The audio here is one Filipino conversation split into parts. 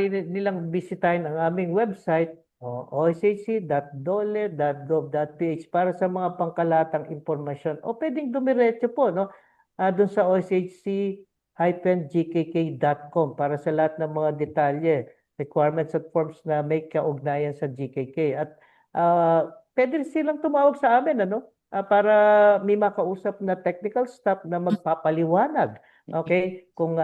maaari nilang bisitahin ang aming website oshc.dole.gov.ph para sa mga pangkalatang impormasyon o pwedeng dumiretso po no doon sa oshc-gkk.com para sa lahat ng mga detalye, requirements at forms na may kaugnayan sa GKK. At pwede silang tumawag sa amin para may makausap na technical staff na magpapaliwanag, okay, kung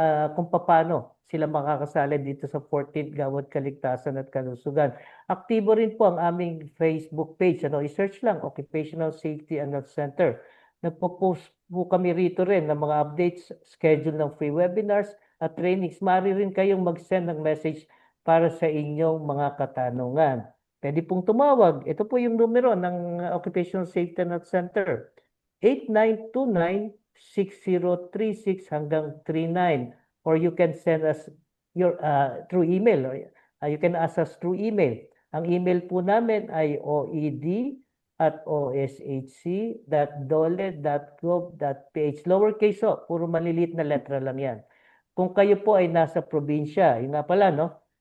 paano sila makakasali dito sa 14th Gawad Kaligtasan at Kalusugan. Aktibo rin po ang aming Facebook page. I-search lang Occupational Safety and Health Center. Nagpo-post po kami rito rin ng mga updates, schedule ng free webinars at trainings. Maaari rin kayong mag-send ng message para sa inyong mga katanungan. Pwede pong tumawag. Ito po yung numero ng Occupational Safety and Health Center. 8929-6036 hanggang 39. Or you can send us your through email. You can ask us through email. Ang email po namin ay oed@oshc.dole.gov.ph. Lowercase puro maliliit na letra lang yan. Kung kayo po ay nasa probinsya, yun nga pala,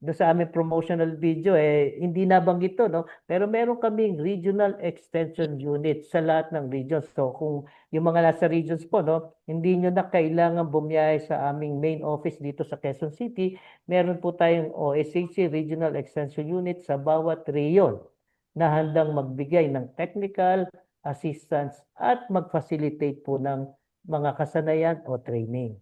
doon sa aming promotional video, hindi nabanggit to, pero meron kaming regional extension unit sa lahat ng regions. So kung yung mga nasa regions po, hindi nyo na kailangan bumiyahe sa aming main office dito sa Quezon City. Meron po tayong OSHC Regional Extension Unit sa bawat region na handang magbigay ng technical assistance at mag-facilitate po ng mga kasanayan o training.